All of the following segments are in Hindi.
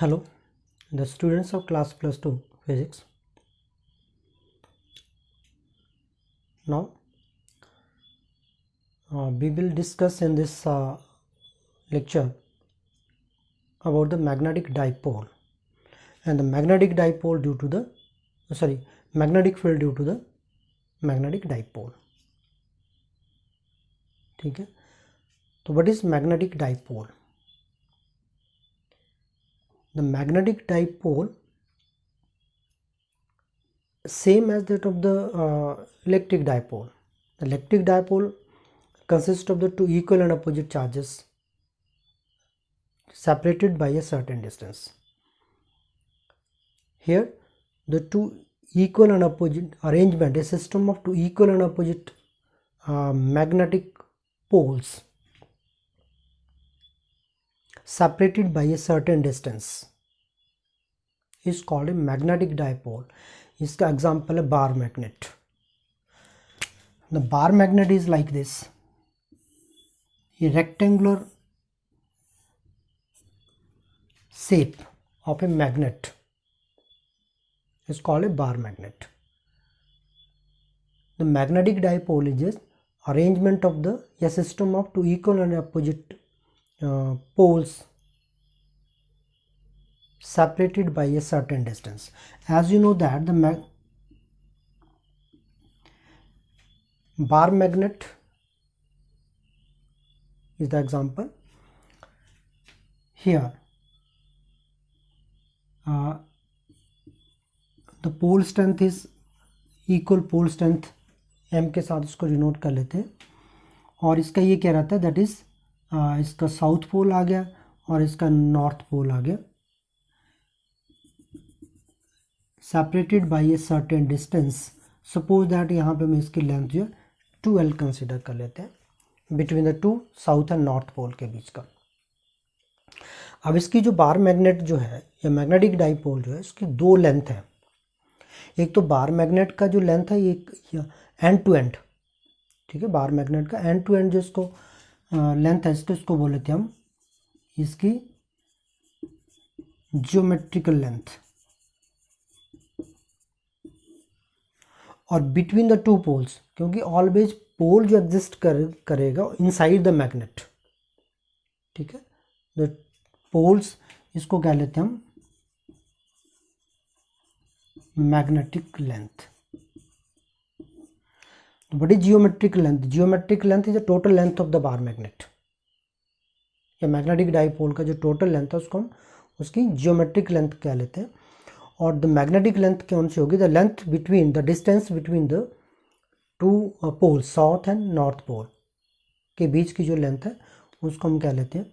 Hello, the students of class plus 2 physics. Now we will discuss in this lecture about the magnetic dipole and the magnetic dipole due to the magnetic field due to the magnetic dipole. ठीक है, तो what is magnetic dipole? The magnetic dipole same as that of the electric dipole. The electric dipole consists of the two equal and opposite charges separated by a certain distance. Here the two equal and opposite arrangement, a system of two equal and opposite magnetic poles separated by a certain distance is called a magnetic dipole. इसका एग्जाम्पल है bar magnet. The bar magnet is like this. A rectangular shape of a magnet is called a bar magnet. The magnetic dipole is just arrangement of a system of two equal and opposite poles separated by a certain distance. As you know that the bar magnet is the example. Here the pole strength is equal pole strength m के साथ इसको डिनोट कर लेते हैं. और इसका ये क्या रहता है, दैट इज इसका साउथ पोल आ गया और इसका नॉर्थ पोल आ गया, separated by a certain distance. Suppose that यहाँ पे मैं इसकी लेंथ जो है 2l कंसिडर कर लेते हैं between the two south and north pole के बीच का. अब इसकी जो बार मैग्नेट जो है या मैग्नेटिक डाइपोल जो है इसकी दो लेंथ है. एक तो बार मैग्नेट का जो लेंथ है ये एंड टू एंड, ठीक है, बार मैग्नेट का एंड टू एंड जो इसको लेंथ है इसको बोल लेते हैं हम इसकी जियोमेट्रिकल लेंथ. और बिटवीन द टू पोल्स, क्योंकि ऑलवेज पोल जो एग्जिस्ट करेगा इनसाइड द मैग्नेट, ठीक है, द पोल्स इसको क्या लेते हैं हम magnetic length. What is geometric length? Geometric length is the total length of the bar magnet. या मैग्नेटिक डाइपोल का जो टोटल लेंथ है उसको हम उसकी जियोमेट्रिक लेंथ क्या लेते हैं. और द मैग्नेटिक लेंथ कौन सी होगी? The length between the distance between the two pole south and north pole के बीच की जो लेंथ है उसको हम क्या लेते हैं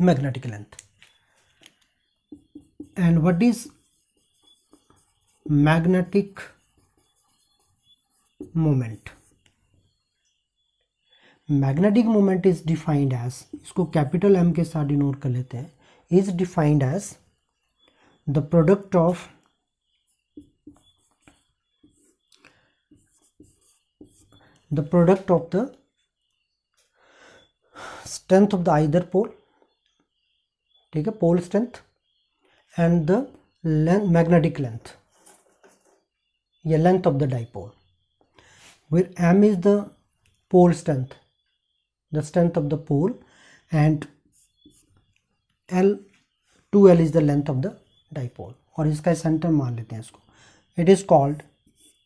magnetic length. And what is magnetic moment? Magnetic moment is defined as, इसको कैपिटल एम के साथ डिनोट कर लेते हैं, is defined as the product of the strength of the either pole, ठीक है, pole strength and the magnetic length या length of the dipole, where m is the pole strength, the strength of the pole, and 2l is the length of the dipole. और इसका सेंटर मान लेते हैं इसको. It is called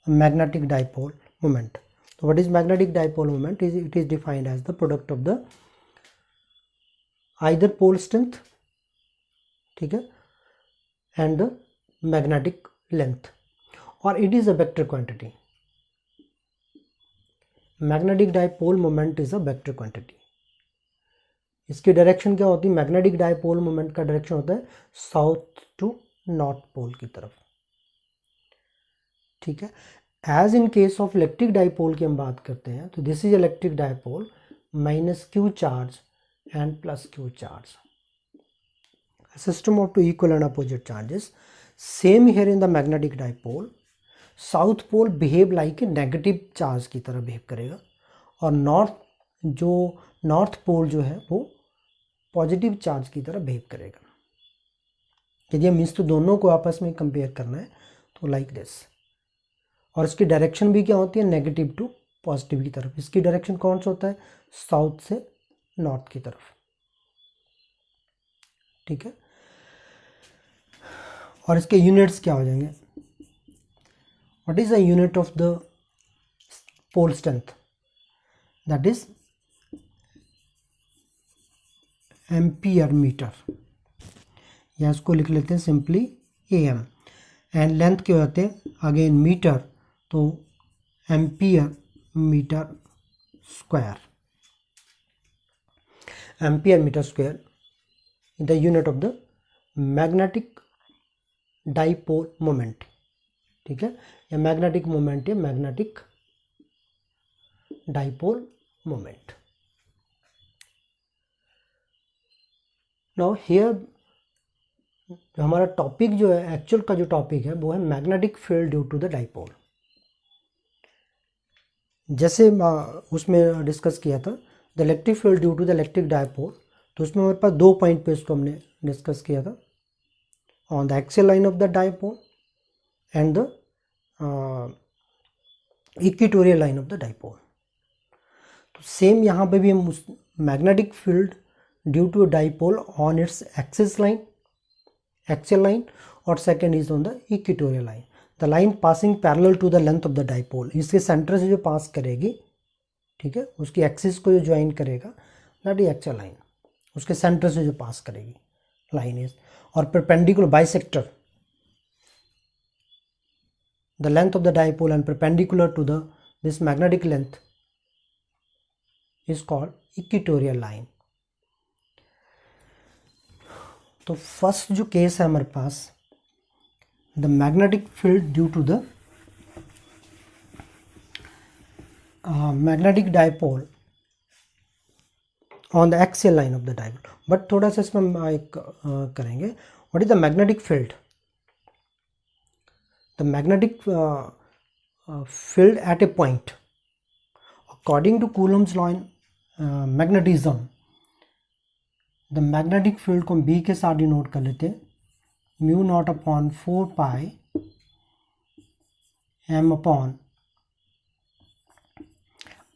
magnetic dipole moment. तो what is magnetic dipole moment? It is defined as the product of the either pole strength, ठीक है, एंड द मैग्नेटिक लेंथ. और it is a vector quantity. Magnetic dipole moment is a vector quantity. इसकी डायरेक्शन क्या होती है? मैग्नेटिक डाइपोल मोमेंट का डायरेक्शन होता है साउथ टू नॉर्थ पोल की तरफ, ठीक है. As in case of electric dipole की हम बात करते हैं तो this is electric dipole minus Q charge and plus Q charge, system of two equal and opposite charges. Same here in the magnetic dipole south pole behave like a negative charge की तरह बिहेव करेगा और नॉर्थ पोल जो है वो पॉजिटिव चार्ज की तरह बिहेव करेगा. यदि हम इस दोनों को आपस में कंपेयर करना है तो लाइक दिस, और इसकी डायरेक्शन भी क्या होती है, नेगेटिव टू पॉजिटिव की तरफ। इसकी डायरेक्शन कौन सा होता है, साउथ से नॉर्थ की तरफ, ठीक है। और इसके यूनिट्स क्या हो जाएंगे, what is the unit of the pole strength, that is ampere metre, या इसको लिख लेते हैं सिंपली एम। एंड लेंथ क्या होते हैं, अगेन मीटर, तो ampere metre square, ampere metre square the unit of the magnetic dipole moment, ठीक है। या मैग्नेटिक मोमेंट है, magnetic dipole moment. Now here जो हमारा टॉपिक जो है, एक्चुअल का जो टॉपिक है वो है magnetic field due to the dipole. जैसे उसमें डिस्कस किया था the electric field due to the electric dipole, तो उसमें हमारे पास 2 पॉइंट पे इसको हमने डिस्कस किया था, on the axial line of the dipole and the equatorial line of the dipole. तो सेम यहाँ पे भी हम उस magnetic field due to dipole on its axis line, axial line, और second is on the equatorial line, the line passing parallel to the length of the dipole. इसके सेंटर से जो पास करेगी, ठीक है, उसकी एक्सिस को जो ज्वाइन करेगा दैट इज एक्सियल लाइन, उसके सेंटर से जो पास करेगी लाइन इज, और perpendicular bisector the length of the dipole and perpendicular to the this magnetic length is called equatorial line. तो फर्स्ट जो केस है हमारे पास, the magnetic field due to the magnetic dipole on the axial line of the dipole. But थोड़ा सा इसमें हम एक करेंगे, what is the magnetic field, the magnetic field at a point according to Coulomb's law in magnetism. The magnetic field को हम बी के साथ डिनोट कर लेते हैं, mu naught upon 4 pi M upon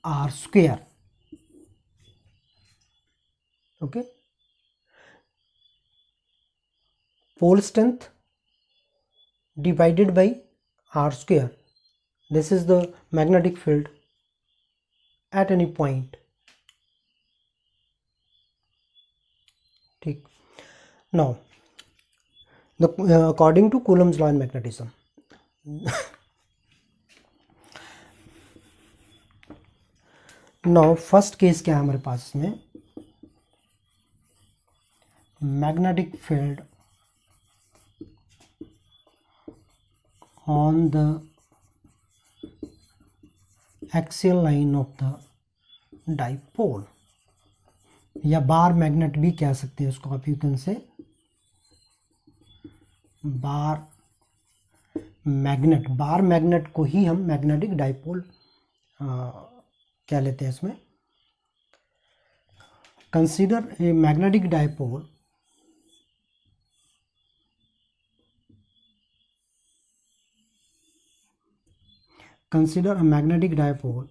R square, okay. Pole strength divided by r square, this is the magnetic field at any point, ठीक। now the according to Coulomb's law in magnetism now first case क्या है हमारे पास इसमें, magnetic field on the axial line of the dipole, या बार मैग्नेट भी कह सकते हैं इसको आप, you can say bar magnet. Bar magnet को ही हम मैग्नेटिक डाइपोल कह लेते हैं इसमें। Consider a magnetic dipole consider a magnetic dipole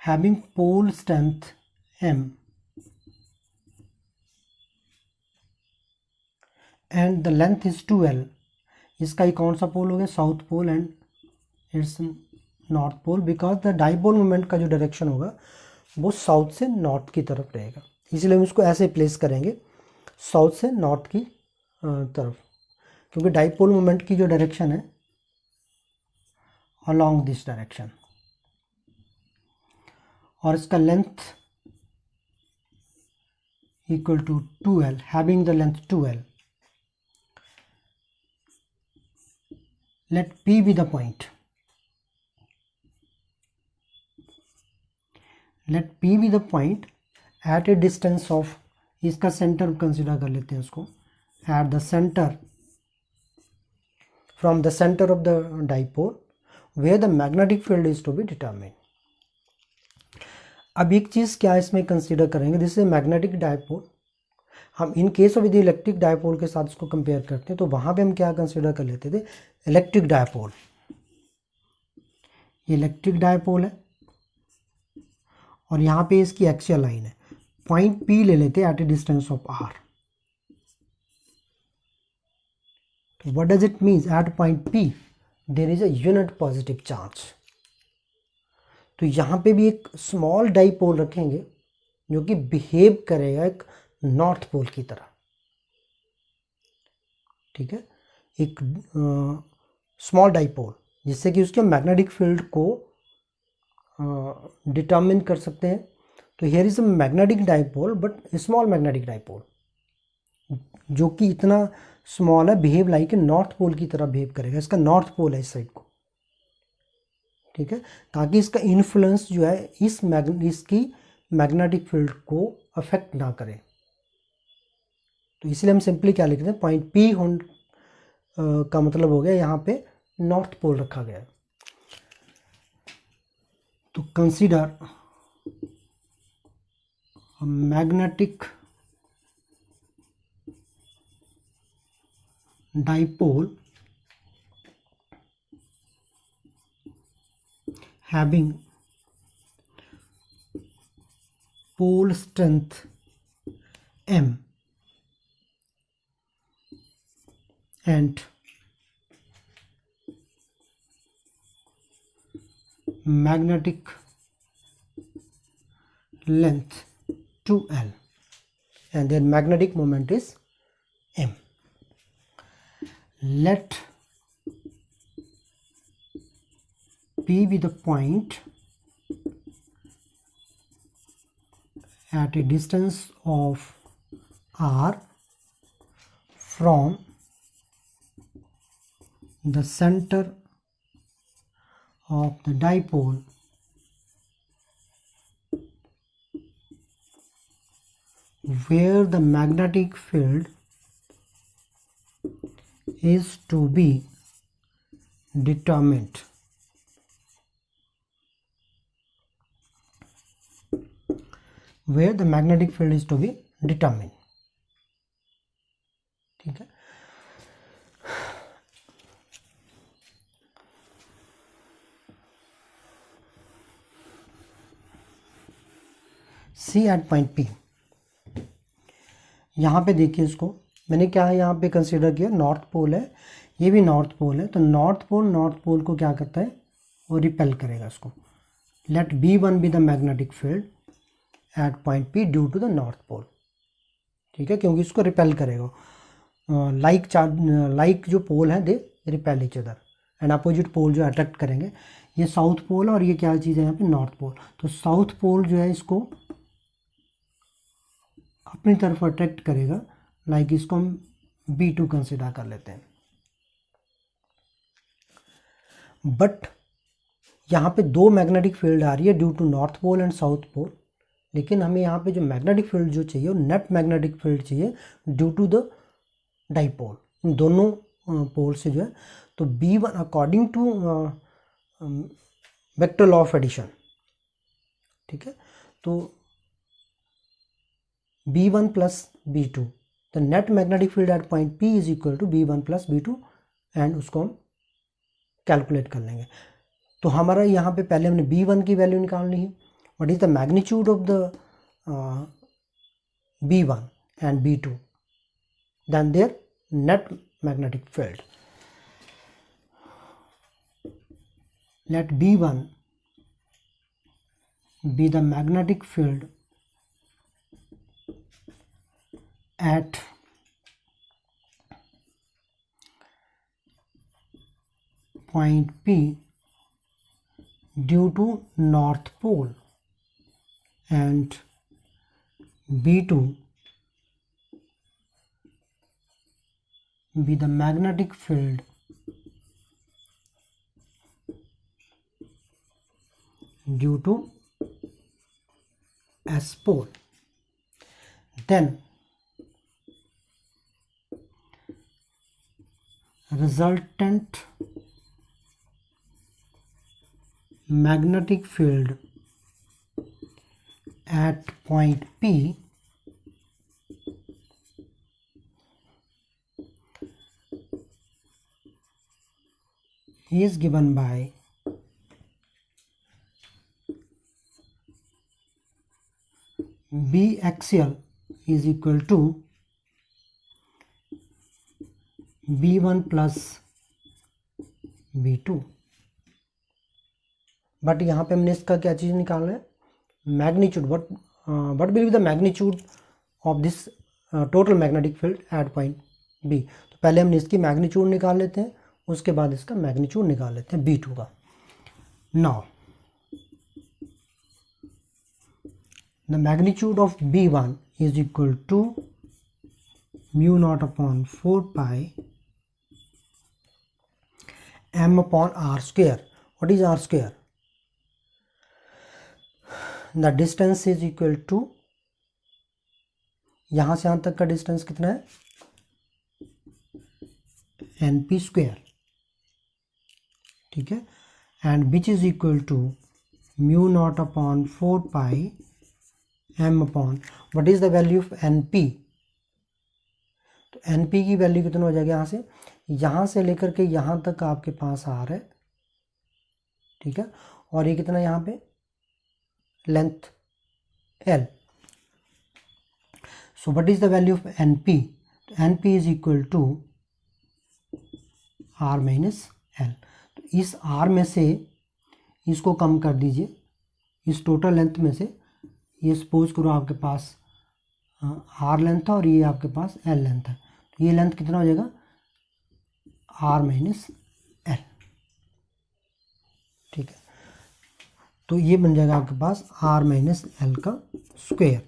having pole strength m and the length is 2l। इसका ही कौन सा पोल हो गया, south pole and it's north pole, because the dipole moment का जो डायरेक्शन होगा वो साउथ से नॉर्थ की तरफ रहेगा, इसलिए हम इसको ऐसे प्लेस करेंगे साउथ से नॉर्थ की तरफ, क्योंकि डाइपोल मोमेंट की जो डायरेक्शन है अलोंग दिस डायरेक्शन, और इसका length equal to 2l, having the length 2l, let p be the point, let p be the point at a distance of, इसका सेंटर कंसिडर कर लेते हैं इसको, at the center, from the center of the dipole where the magnetic field is to be determined। अब एक चीज क्या इसमें कंसीडर करेंगे, दिस इज मैग्नेटिक डाइपोल हम इन केस ऑफ यदि इलेक्ट्रिक डायपोल के साथ इसको कंपेयर करते हैं तो वहाँ पे हम क्या कंसिडर कर लेते थे, इलेक्ट्रिक डायपोल। ये इलेक्ट्रिक डायपोल है और यहाँ पे इसकी एक्सियल लाइन है, पॉइंट P ले लेते हैं at a distance of R। तो what does it means, at point P there is a unit positive charge. तो यहाँ पे भी एक स्मॉल डाइपोल रखेंगे जो कि बिहेव करेगा एक नॉर्थ पोल की तरह, ठीक है, एक स्मॉल डाइपोल, जिससे कि उसके मैग्नेटिक फील्ड को डिटर्मिन कर सकते हैं। तो here is a magnetic dipole but small magnetic dipole, जो कि इतना स्मॉल है, behave like a north pole की तरह बिहेव करेगा। इसका नॉर्थ पोल है इस साइड को, ठीक है, ताकि इसका इन्फ्लुएंस जो है इसकी मैग्नेटिक फील्ड को अफेक्ट ना करे। तो इसलिए हम सिंपली क्या लिखते हैं, पॉइंट P का मतलब हो गया यहाँ पे नॉर्थ पोल रखा गया है। तो consider magnetic dipole having pole strength M and magnetic length 2L and their magnetic moment is M. Let P be the point at a distance of R from the center of the dipole where the magnetic field is to be determined. Where the magnetic field is to be determined, ठीक है। सी एट पॉइंट P, यहाँ पे देखिए, इसको मैंने क्या है यहाँ पे कंसीडर किया, नॉर्थ पोल है, ये भी नॉर्थ पोल है। तो नॉर्थ पोल को क्या करता है, वो रिपेल करेगा इसको। Let B1 be the magnetic field at point P due to the north pole, ठीक है, क्योंकि इसको रिपेल करेगा। लाइक जो पोल है they repel each other, and opposite pole जो अट्रैक्ट करेंगे। ये साउथ पोल और ये क्या चीज़ है यहाँ पे, नॉर्थ पोल। तो साउथ पोल जो है इसको अपनी तरफ अट्रैक्ट करेगा, लाइक इसको हम B2 कंसिडर कर लेते हैं। बट यहाँ पे दो मैग्नेटिक फील्ड आ रही है due to north pole and south pole, लेकिन हमें यहाँ पे जो मैग्नेटिक फील्ड जो चाहिए वो नेट मैग्नेटिक फील्ड चाहिए ड्यू टू द डाइपोल, इन दोनों पोल से जो है। तो B1 according to vector law of addition, ठीक है, तो B1 plus B2, the net magnetic field at point P is equal to B1 plus B2, and उसको हम कैलकुलेट कर लेंगे। तो हमारा यहाँ पे पहले हमने B1 की वैल्यू निकालनी है, what is the magnitude of the B1 and B2, then their net magnetic field. Let B1 be the magnetic field at point P due to north pole, and B2 be the magnetic field due to S pole. Then resultant magnetic field at point P is given by B axial is equal to B1 plus B2। But यहाँ पे हमने इसका क्या चीज़ निकालना है, magnitude. What will be the magnitude of this total magnetic field at point B. तो पहले हमने इसकी मैग्नीट्यूड निकाल लेते हैं, उसके बाद इसका मैग्नीट्यूड निकाल लेते हैं B2 का। Now the magnitude of B1 is equal to mu naught upon 4 pi m upon r square. What is r square? The distance is equal to, यहां से यहां तक का डिस्टेंस कितना है, np स्क्वायर, ठीक है, and which is equal to mu naught upon 4 pi m upon, what is the value of np? तो np की वैल्यू कितना हो जाएगा, यहाँ से लेकर के यहाँ तक आपके पास r है, ठीक है, और ये कितना यहाँ पे length l। So what is the value of np? तो np is equal to r minus l। तो इस r में से इसको कम कर दीजिए, इस टोटल लेंथ में से ये सपोज करो आपके पास r लेंथ है और ये आपके पास l लेंथ है, तो ये लेंथ कितना हो जाएगा, r माइनस l, ठीक है। तो ये बन जाएगा आपके पास r माइनस l का स्क्वायर।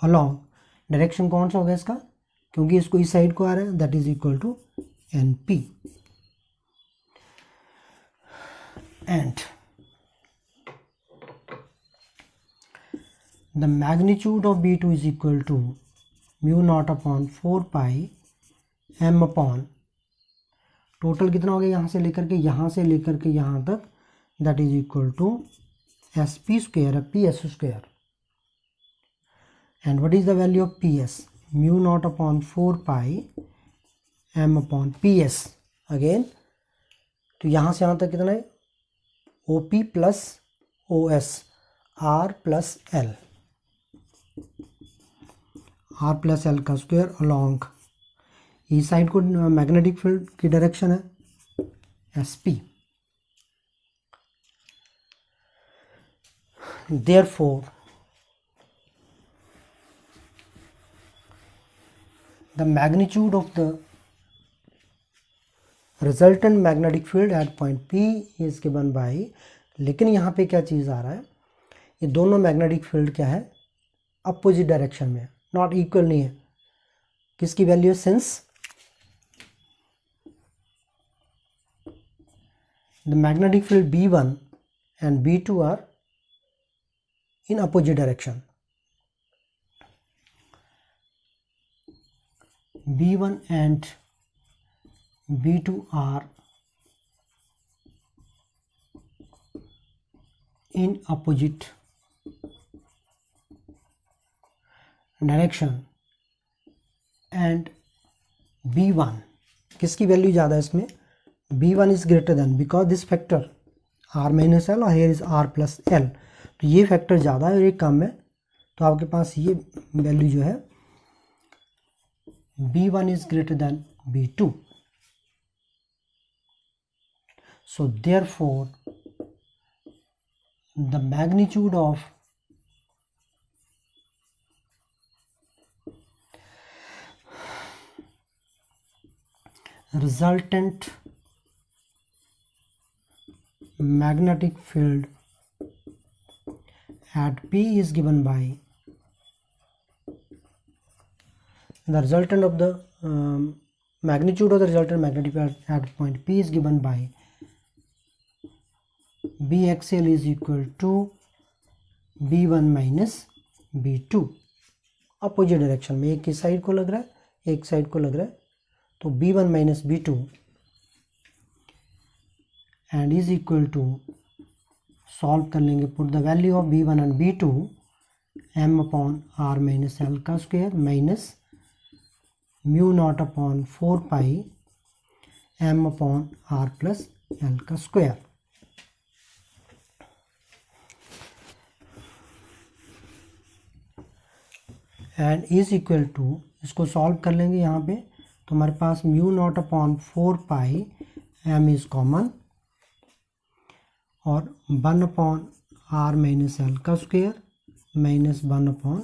अलॉन्ग डायरेक्शन कौन सा होगा इसका, क्योंकि इसको इस साइड को आ रहा है, that is equal to np। And the magnitude of B2 is equal to mu naught upon 4 pi m upon, total कितना हो गया यहाँ से लेकर के यहाँ तक, that is equal to sp square ps square. And what is the value of ps? Mu naught upon 4 pi m upon ps again. तो यहाँ से यहाँ तक कितना है, OP plus OS, r plus l, r plus l का स्क्वायर अलॉन्ग, इस साइड को मैग्नेटिक फील्ड की डायरेक्शन है SP। Therefore the magnitude of the resultant magnetic field at point P is given by, लेकिन यहाँ पे क्या चीज़ आ रहा है, ये दोनों मैग्नेटिक फील्ड क्या है, अपोजिट डायरेक्शन में, नॉट इक्वल नहीं है। किसकी वैल्यू है, since the magnetic field B1 and B2 are in opposite direction. B1 and B2 are in opposite direction and B1, किसकी वैल्यू ज़्यादा है इसमें, B1 is greater than, because this factor r minus l और here is r plus l, तो ये फैक्टर ज़्यादा है और ये कम है, तो आपके पास ये वैल्यू जो है B1 is greater than B2। So therefore the magnitude of resultant magnetic field at P is given by, the resultant of the magnitude of the resultant magnetic field at point P is given by B axial is equal to B1 minus B2। Opposite direction में, एक इस साइड को लग रहा है, एक साइड को लग रहा है, तो B1 minus B2 and is equal to, solve कर लेंगे, put the value of B1 and B2 m upon r minus l का square minus mu naught upon 4 pi m upon r plus l का square. And is equal to, इसको सॉल्व कर लेंगे यहाँ पे, तो हमारे पास mu naught upon 4 pi m is common, और 1 अपॉन r माइनस एल का square minus 1 upon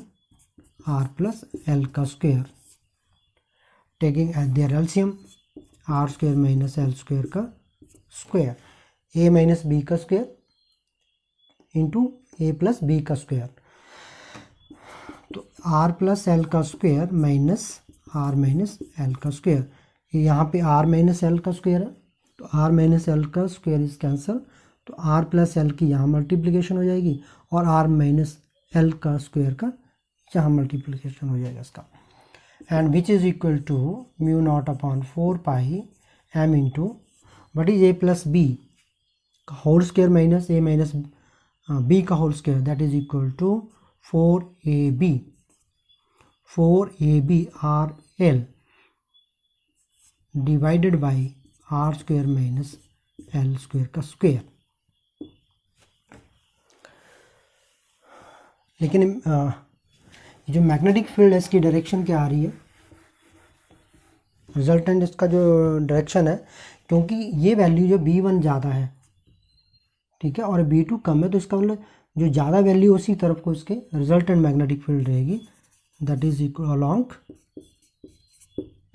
r plus L का square, taking at their LCM R square minus L square का स्क्वायर, ए माइनस बी का square into A plus B का स्क्वायर। तो आर प्लस एल का square minus R minus L का स्क्वायर, यहाँ पे आर माइनस एल का स्क्वायर है, तो आर माइनस एल का स्क्वायर इज कैंसल, तो आर प्लस एल की यहाँ मल्टीप्लिकेशन हो जाएगी, और आर माइनस एल का स्क्वायर का यहाँ मल्टीप्लिकेशन हो जाएगा इसका, and which is equal to mu naught upon 4 pi M into what is A plus B का whole square minus A minus B का whole square, that is equal to 4ab, 4ab R L divided by R square minus L square का स्क्वायर। लेकिन जो मैग्नेटिक फील्ड है इसकी डायरेक्शन क्या आ रही है, रिजल्टेंट इसका जो डायरेक्शन है, क्योंकि ये वैल्यू जो b1 ज़्यादा है, ठीक है, और b2 कम है, तो इसका मतलब जो ज़्यादा वैल्यू उसी तरफ को इसके रिजल्टेंट मैग्नेटिक फील्ड रहेगी, that is equal along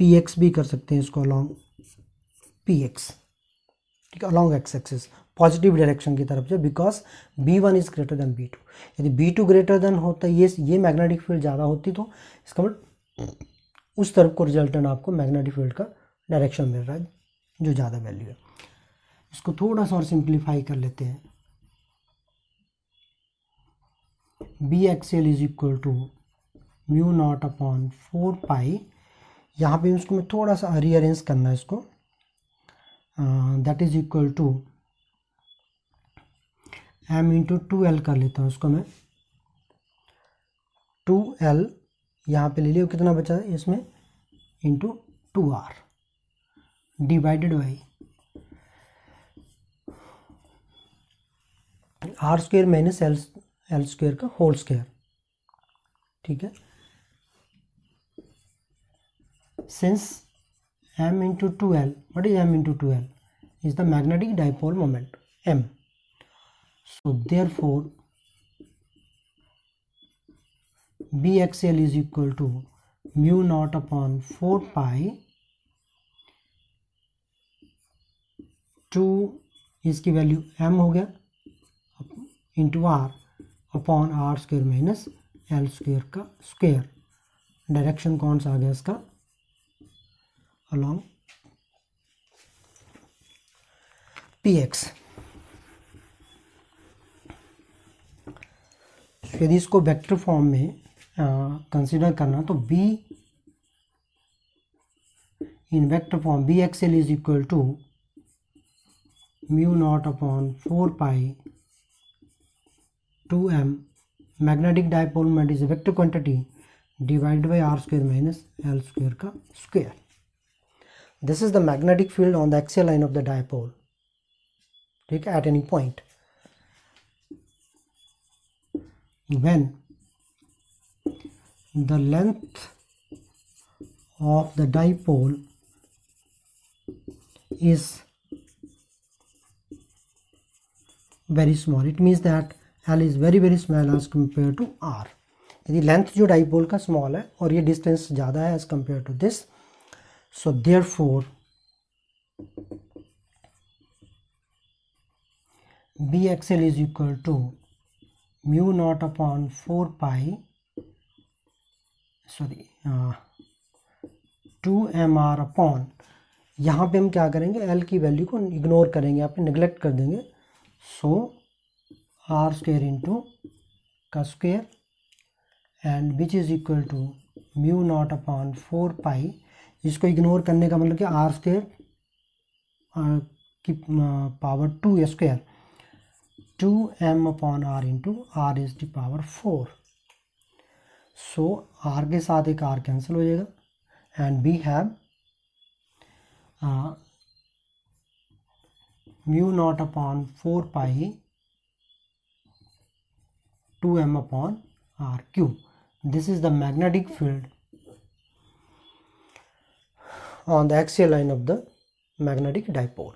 px भी कर सकते हैं इसको, अलोंग px, ठीक है, along x axis positive direction की तरफ से, because b1 is greater than b2। यदि b2 ग्रेटर देन होता, ये मैग्नेटिक फील्ड ज़्यादा होती, तो इसका मतलब उस तरफ को रिजल्टेंट आपको मैग्नेटिक फील्ड का डायरेक्शन मिल रहा है जो ज़्यादा वैल्यू है। इसको थोड़ा सा और सिंप्लीफाई कर लेते हैं, B axial is equal to mu naught upon 4 pi, यहाँ पे उसको मैं थोड़ा सा रीअरेंज करना है इसको, that is equal to m into 2l कर लेता हूँ इसको मैं, 2l यहाँ पे ले लिया, कितना बचा है इसमें, into 2r divided by R square minus L square का होल स्क्वायर, ठीक है। Since m into 2l, is इज m into 2l is the magnetic dipole moment m, so therefore bxl is equal to mu naught upon 4 pi 2 इसकी वैल्यू m हो गया into r upon R square minus L square का स्क्वायर। डायरेक्शन कौन सा आ गया इसका, अलोंग px। यदि इसको वेक्टर फॉर्म में कंसीडर करना, तो b in vector form B axial is equal to mu naught upon 4 pi 2m, magnetic dipole moment is vector quantity divided by R square minus L square का square. This is the magnetic field on the axial line of the dipole, ठीक है, at any point when the length of the dipole is very small, it means that L is very small as compared to R। यदि लेंथ जो डाइपोल का स्मॉल है और ये डिस्टेंस ज़्यादा है as compare to this, so therefore B axial is equal to mu naught upon 4 pi 2mr upon, यहाँ पे हम क्या करेंगे, l की वैल्यू को इग्नोर करेंगे, यहाँ पे निगलेक्ट कर देंगे, सो आर स्क्वायर इंटू का square and which is equal to mu naught upon 4 pi, इसको इग्नोर करने का मतलब कि आर स्क्वायर की power 2 square 2m upon r into R is the power 4। So r के साथ एक r कैंसिल हो जाएगा and we have mu naught upon 4 pi 2m upon r cube. This is the magnetic field on the axial line of the magnetic dipole.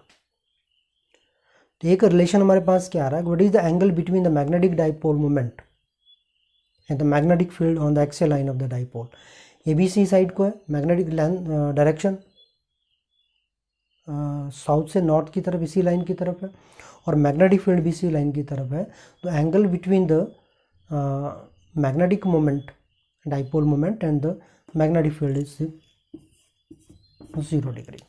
तो एक रिलेशन हमारे पास क्या आ रहा है, what is the angle between the magnetic dipole moment and the magnetic field on the axial line of the dipole. A B C side को है, मैग्नेटिक डायरेक्शन साउथ से नॉर्थ की तरफ इसी लाइन की तरफ है, और मैग्नेटिक फील्ड भी इसी लाइन की तरफ है. तो angle between the magnetic moment, dipole moment and the magnetic field is 0 degree.